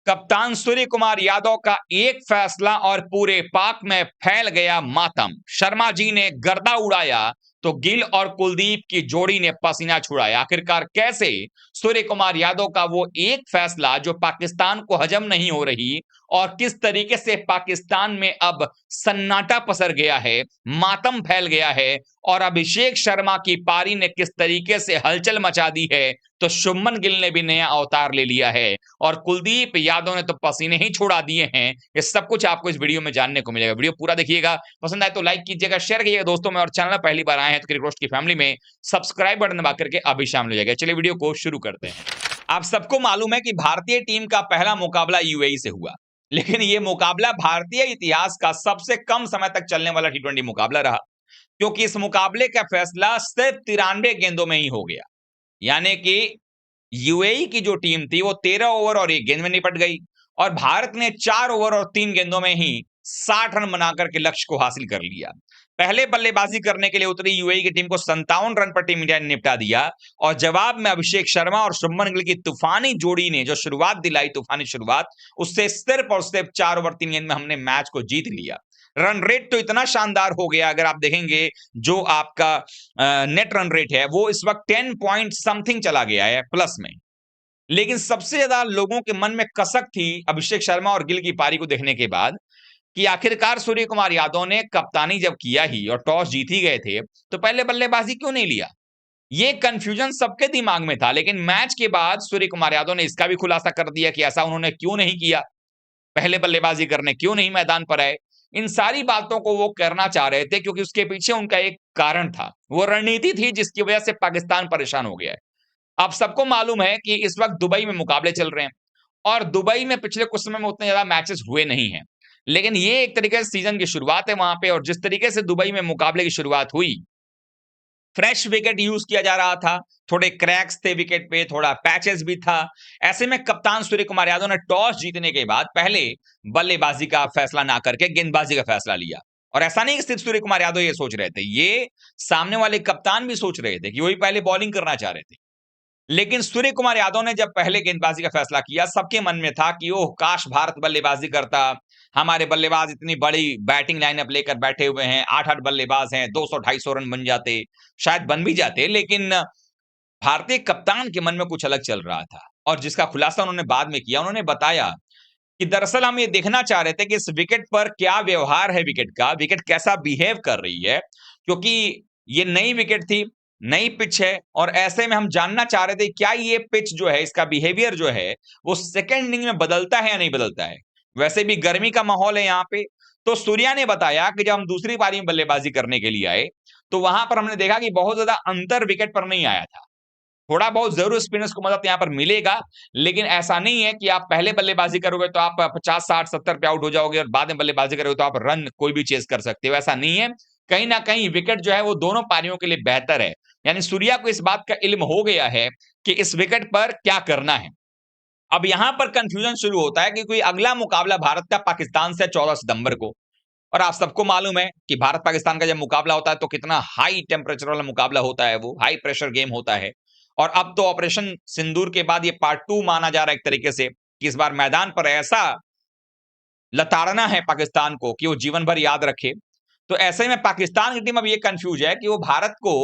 कप्तान सूर्य कुमार यादव का एक फैसला और पूरे पाक में फैल गया मातम। शर्मा जी ने गर्दा उड़ाया तो गिल और कुलदीप की जोड़ी ने पसीना छुड़ाया। आखिरकार कैसे सूर्य कुमार यादव का वो एक फैसला जो पाकिस्तान को हजम नहीं हो रही, और किस तरीके से पाकिस्तान में अब सन्नाटा पसर गया है, मातम फैल गया है, और अभिषेक शर्मा की पारी ने किस तरीके से हलचल मचा दी है, तो शुभमन गिल ने भी नया अवतार ले लिया है और कुलदीप यादव ने तो पसीने ही छुड़ा दिए हैं। ये सब कुछ आपको इस वीडियो में जानने को मिलेगा। वीडियो पूरा देखिएगा, पसंद आए तो लाइक कीजिएगा, शेयर कीजिएगा दोस्तों में, और चैनल पहली बार आए हैं तो क्रिकेट रोस्ट की फैमिली में सब्सक्राइब बटन दबा करके अभी शामिल हो जाएगा। चलिए वीडियो को शुरू करते हैं। आप सबको मालूम है कि भारतीय टीम का पहला मुकाबला यूएई से हुआ, लेकिन यह मुकाबला भारतीय इतिहास का सबसे कम समय तक चलने वाला टी20 मुकाबला रहा, क्योंकि इस मुकाबले का फैसला सिर्फ 93 गेंदों में ही हो गया। यानी कि यूएई की जो टीम थी वो 13 ओवर और 1 गेंद में निपट गई, और भारत ने 4 ओवर और 3 गेंदों में ही 60 रन बनाकर के लक्ष्य को हासिल कर लिया। पहले बल्लेबाजी करने के लिए उतरी यूएई की टीम को 57 रन पर टीम इंडिया ने निपटा दिया, और जवाब में अभिषेक शर्मा और शुभमन गिल की तूफानी जोड़ी ने जो शुरुआत दिलाई, तूफानी शुरुआत, उससे सिर्फ और सिर्फ 4 ओवर 3 गेंद में हमने मैच को जीत लिया। रन रेट तो इतना शानदार हो गया, अगर आप देखेंगे जो आपका नेट रन रेट है वो इस वक्त 10 पॉइंट समथिंग चला गया है प्लस में। लेकिन सबसे ज्यादा लोगों के मन में कसक थी अभिषेक शर्मा और गिल की पारी को देखने के बाद कि आखिरकार सूर्य कुमार यादव ने कप्तानी जब किया ही और टॉस जीत ही गए थे, तो पहले बल्लेबाजी क्यों नहीं लिया। ये कंफ्यूजन सबके दिमाग में था, लेकिन मैच के बाद सूर्य कुमार यादव ने इसका भी खुलासा कर दिया कि ऐसा उन्होंने क्यों नहीं किया, पहले बल्लेबाजी करने क्यों नहीं मैदान पर आए। इन सारी बातों को वो करना चाह रहे थे क्योंकि उसके पीछे उनका एक कारण था, वो रणनीति थी जिसकी वजह से पाकिस्तान परेशान हो गया है। आप सबको मालूम है कि इस वक्त दुबई में मुकाबले चल रहे हैं, और दुबई में पिछले कुछ समय में उतने ज्यादा मैचेस हुए नहीं हैं, लेकिन ये एक तरीके से सीजन की शुरुआत है वहां पे, और जिस तरीके से दुबई में मुकाबले की शुरुआत हुई, फ्रेश विकेट यूज किया जा रहा था, थोड़े क्रैक्स थे विकेट पे, थोड़ा पैचेस भी था। ऐसे में कप्तान सूर्य कुमार यादव ने टॉस जीतने के बाद पहले बल्लेबाजी का फैसला ना करके गेंदबाजी का फैसला लिया। और ऐसा नहीं कि सिर्फ सूर्य कुमार यादव ये सोच रहे थे, ये सामने वाले कप्तान भी सोच रहे थे कि वही पहले बॉलिंग करना चाह रहे थे। लेकिन सूर्य कुमार यादव ने जब पहले गेंदबाजी का फैसला किया, सबके मन में था कि ओह काश भारत बल्लेबाजी करता, हमारे बल्लेबाज इतनी बड़ी बैटिंग लाइनअप लेकर बैठे हुए हैं, 8-8 बल्लेबाज हैं, 200-250 रन बन जाते, शायद बन भी जाते। लेकिन भारतीय कप्तान के मन में कुछ अलग चल रहा था, और जिसका खुलासा उन्होंने बाद में किया। उन्होंने बताया कि दरअसल हम ये देखना चाह रहे थे कि इस विकेट पर क्या व्यवहार है, विकेट का, विकेट कैसा बिहेव कर रही है, क्योंकि ये नई विकेट थी, नई पिच है, और ऐसे में हम जानना चाह रहे थे क्या ये पिच जो है, इसका बिहेवियर जो है वो सेकेंड इनिंग में बदलता है या नहीं बदलता है। वैसे भी गर्मी का माहौल है यहाँ पे। तो सूर्या ने बताया कि जब हम दूसरी पारी में बल्लेबाजी करने के लिए आए, तो वहां पर हमने देखा कि बहुत ज्यादा अंतर विकेट पर नहीं आया था। थोड़ा बहुत जरूर स्पिनर्स को मदद यहाँ पर मिलेगा, लेकिन ऐसा नहीं है कि आप पहले बल्लेबाजी करोगे तो आप 50, 60, 70 पे आउट हो जाओगे, और बाद में बल्लेबाजी करोगे तो आप रन कोई भी चेस कर सकते हो। ऐसा नहीं है, कहीं ना कहीं विकेट जो है वो दोनों पारियों के लिए बेहतर है। यानी सूर्या को इस बात का इल्म हो गया है कि इस विकेट पर क्या करना है। अब यहां पर कंफ्यूजन शुरू होता है कि कोई अगला मुकाबला भारत का पाकिस्तान से 14 सितंबर को, और आप सबको मालूम है कि भारत पाकिस्तान का जब मुकाबला होता है तो कितना हाई टेम्परेचर वाला मुकाबला होता है, वो हाई प्रेशर गेम होता है। और अब तो ऑपरेशन सिंदूर के बाद ये पार्ट 2 माना जा रहा है एक तरीके से, कि इस बार मैदान पर ऐसा लताड़ना है पाकिस्तान को कि वो जीवन भर याद रखे। तो ऐसे में पाकिस्तान की टीम अब ये कंफ्यूज है कि वो भारत को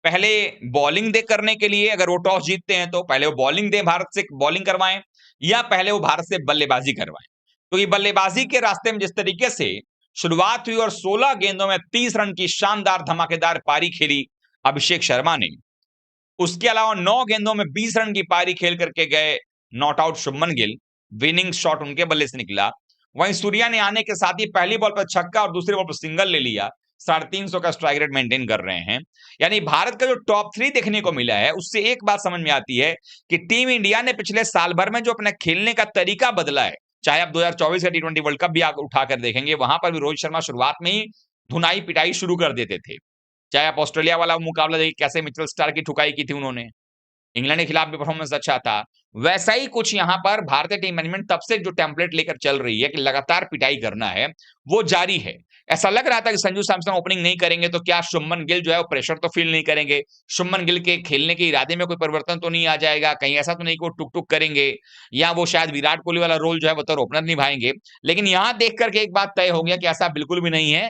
पहले बॉलिंग दे करने के लिए, अगर वो टॉस जीतते हैं तो पहले वो बॉलिंग दे, भारत से बॉलिंग करवाएं, या पहले वो भारत से बल्लेबाजी करवाएं। तो ये बल्लेबाजी के रास्ते में जिस तरीके से शुरुआत हुई और 16 गेंदों में 30 रन की शानदार धमाकेदार पारी खेली अभिषेक शर्मा ने, उसके अलावा 9 गेंदों में 20 रन की पारी खेल करके गए not out Shubman Gill, winning shot उनके बल्ले से निकला। वहीं सूर्या ने आने के साथ ही पहली बॉल पर छक्का और दूसरी बॉल पर सिंगल ले लिया, 350 का स्ट्राइक रेट मेंटेन कर रहे हैं। यानी भारत का जो टॉप 3 देखने को मिला है, उससे एक बात समझ में आती है कि टीम इंडिया ने पिछले साल भर में जो अपने खेलने का तरीका बदला है, चाहे आप 2024 का टी20 वर्ल्ड कप भी आप उठाकर देखेंगे, वहां पर भी रोहित शर्मा शुरुआत में ही धुनाई पिटाई शुरू कर देते थे। चाहे आप ऑस्ट्रेलिया वाला मुकाबला देखिए, कैसे मिचेल स्टार्क की ठुकाई की थी उन्होंने, इंग्लैंड के खिलाफ भी परफॉर्मेंस अच्छा था। वैसा ही कुछ यहां पर भारतीय टीम मैनेजमेंट तब से जो टेम्पलेट लेकर चल रही है कि लगातार पिटाई करना है, वो जारी है। ऐसा लग रहा था कि संजू सैमसन ओपनिंग नहीं करेंगे तो क्या शुभमन गिल जो है वो प्रेशर तो फील नहीं करेंगे, शुभमन गिल के खेलने के इरादे में कोई परिवर्तन तो नहीं आ जाएगा, कहीं ऐसा तो नहीं कि वो टुक टुक करेंगे, या वो शायद विराट कोहली वाला रोल जो है बतौर ओपनर निभाएंगे। लेकिन यहां देख करके एक बात तय हो गया कि ऐसा बिल्कुल भी नहीं है।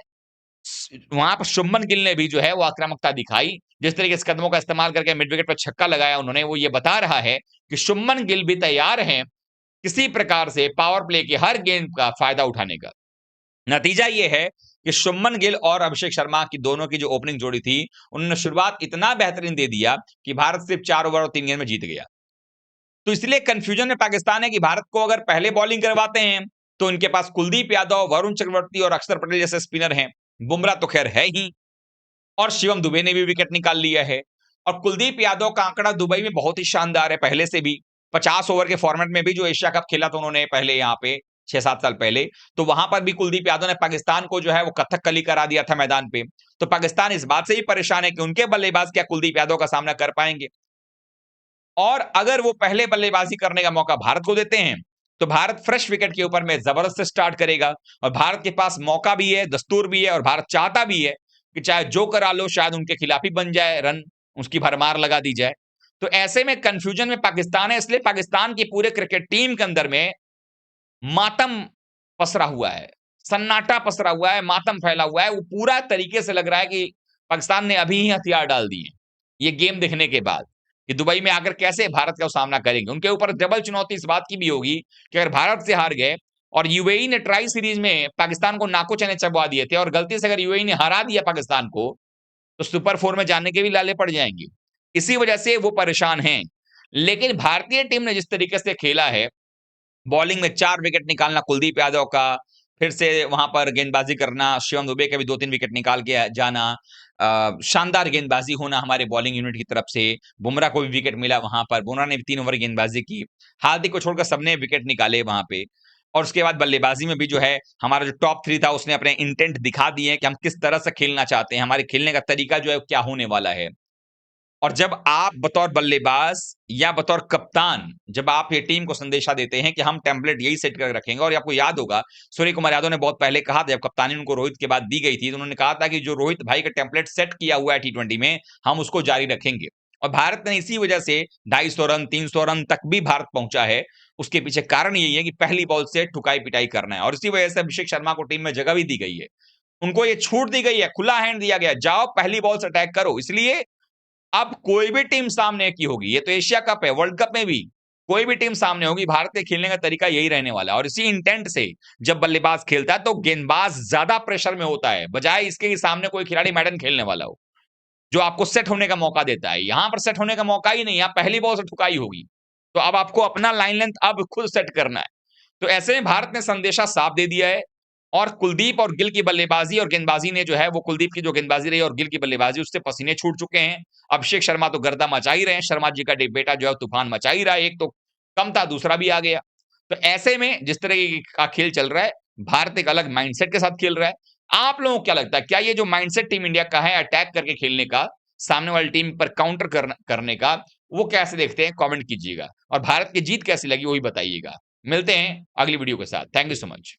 वहां पर शुभमन गिल ने भी जो है वो आक्रामकता दिखाई, जिस तरीके से कदमों का इस्तेमाल करके मिड विकेट पर छक्का लगाया उन्होंने, वो ये बता रहा है कि शुभमन गिल भी तैयार हैं किसी प्रकार से पावर प्ले के हर गेंद का फायदा उठाने का। नतीजा ये है कि शुभमन गिल और अभिषेक शर्मा की दोनों की जो ओपनिंग जोड़ी थी, उन्होंने शुरुआत इतना बेहतरीन दे दिया कि भारत सिर्फ 4 ओवर और 3 गेंद में जीत गया। तो इसलिए कंफ्यूजन में पाकिस्तान है कि भारत को अगर पहले बॉलिंग करवाते हैं तो इनके पास कुलदीप यादव, वरुण चक्रवर्ती और अक्षर पटेल जैसे स्पिनर हैं। बुमराह तो खैर है ही, और शिवम दुबे ने भी विकेट निकाल लिया है। और कुलदीप यादव का आंकड़ा दुबई में बहुत ही शानदार है, पहले से भी 50 ओवर के फॉर्मेट में भी जो एशिया कप खेला था उन्होंने पहले यहाँ पे 6-7 साल पहले, तो वहां पर भी कुलदीप यादव ने पाकिस्तान को जो है वो कथकली करा दिया था मैदान पे। तो पाकिस्तान इस बात से ही परेशान है कि उनके बल्लेबाज क्या कुलदीप यादव का सामना कर पाएंगे, और अगर वो पहले बल्लेबाजी करने का मौका भारत को देते हैं तो भारत फ्रेश विकेट के ऊपर में जबरदस्त स्टार्ट करेगा। और भारत के पास मौका भी है, दस्तूर भी है, और भारत चाहता भी है कि चाहे जो करा लो शायद उनके खिलाफ ही बन जाए रन, उसकी भरमार लगा दी जाए। तो ऐसे में कंफ्यूजन में पाकिस्तान है, इसलिए पाकिस्तान की पूरे क्रिकेट टीम के अंदर में मातम पसरा हुआ है, सन्नाटा पसरा हुआ है, मातम फैला हुआ है। वो पूरा तरीके से लग रहा है कि पाकिस्तान ने अभी ही हथियार डाल दिए ये गेम देखने के बाद, कि दुबई में आकर कैसे भारत का सामना करेंगे। उनके ऊपर डबल चुनौती इस बात की भी होगी कि अगर भारत से हार गए, और यूएई ने ट्राई सीरीज में पाकिस्तान को नाको चने चबवा दिए थे, और गलती से अगर यूएई ने हरा दिया पाकिस्तान को तो सुपर 4 में जाने के भी लाले पड़ जाएंगे। इसी वजह से वो परेशान हैं। लेकिन भारतीय टीम ने जिस तरीके से खेला है, बॉलिंग में 4 विकेट निकालना कुलदीप यादव का, फिर से वहां पर गेंदबाजी करना, शिवम दुबे के भी 2-3 विकेट निकाल के जाना, शानदार गेंदबाजी होना हमारे बॉलिंग यूनिट की तरफ से, बुमराह को भी विकेट मिला वहां पर, बुमराह ने भी 3 ओवर गेंदबाजी की, हार्दिक को छोड़कर सबने विकेट निकाले वहां पे। और उसके बाद बल्लेबाजी में भी जो है हमारा जो टॉप 3 था उसने अपने इंटेंट दिखा दिए कि हम किस तरह से खेलना चाहते हैं, हमारे खेलने का तरीका जो है क्या होने वाला है। और जब आप बतौर बल्लेबाज या बतौर कप्तान जब आप ये टीम को संदेशा देते हैं कि हम टेम्पलेट यही सेट कर रखेंगे, और आपको याद होगा सूर्य कुमार यादव ने बहुत पहले कहा था, जब कप्तानी उनको रोहित के बाद दी गई थी, तो उन्होंने कहा था कि जो रोहित भाई का टेम्पलेट सेट किया हुआ है टी20 में, हम उसको जारी रखेंगे। और भारत ने इसी वजह से 250 रन 300 रन तक भी भारत पहुंचा है। उसके पीछे कारण यही है कि पहली बॉल से ठुकाई पिटाई करना है, और इसी वजह से अभिषेक शर्मा को टीम में जगह भी दी गई है, उनको ये छूट दी गई है, खुला हैंड दिया गया, जाओ पहली बॉल से अटैक करो। इसलिए अब कोई भी टीम सामने की होगी, ये तो एशिया कप है, वर्ल्ड कप में भी कोई भी टीम सामने होगी, भारत के खेलने का तरीका यही रहने वाला है। और इसी इंटेंट से जब बल्लेबाज खेलता है तो गेंदबाज ज्यादा प्रेशर में होता है, बजाय इसके कि सामने कोई खिलाड़ी मैदान खेलने वाला हो जो आपको सेट होने का मौका देता है। यहां पर सेट होने का मौका ही नहीं, यहाँ पहली बॉल से ठुकाई होगी, तो अब आपको अपना लाइन लेंथ अब खुद सेट करना है। तो ऐसे में भारत ने संदेशा साफ दे दिया है, और कुलदीप और गिल की बल्लेबाजी और गेंदबाजी ने जो है वो, कुलदीप की जो गेंदबाजी रही और गिल की बल्लेबाजी, उससे पसीने छूट चुके हैं। अभिषेक शर्मा तो गर्दा मचा ही रहे हैं, शर्मा जी का बेटा जो है तूफान मचा ही रहा है, एक तो कम था दूसरा भी आ गया। तो ऐसे में जिस तरह का खेल चल रहा है, भारत एक अलग माइंडसेट के साथ खेल रहा है। आप लोगों को क्या लगता है, क्या ये जो माइंडसेट टीम इंडिया का है अटैक करके खेलने का, सामने वाली टीम पर काउंटर करने का, वो कैसे देखते हैं कमेंट कीजिएगा, और भारत की जीत कैसी लगी वही बताइएगा। मिलते हैं अगली वीडियो के साथ। Thank you so much.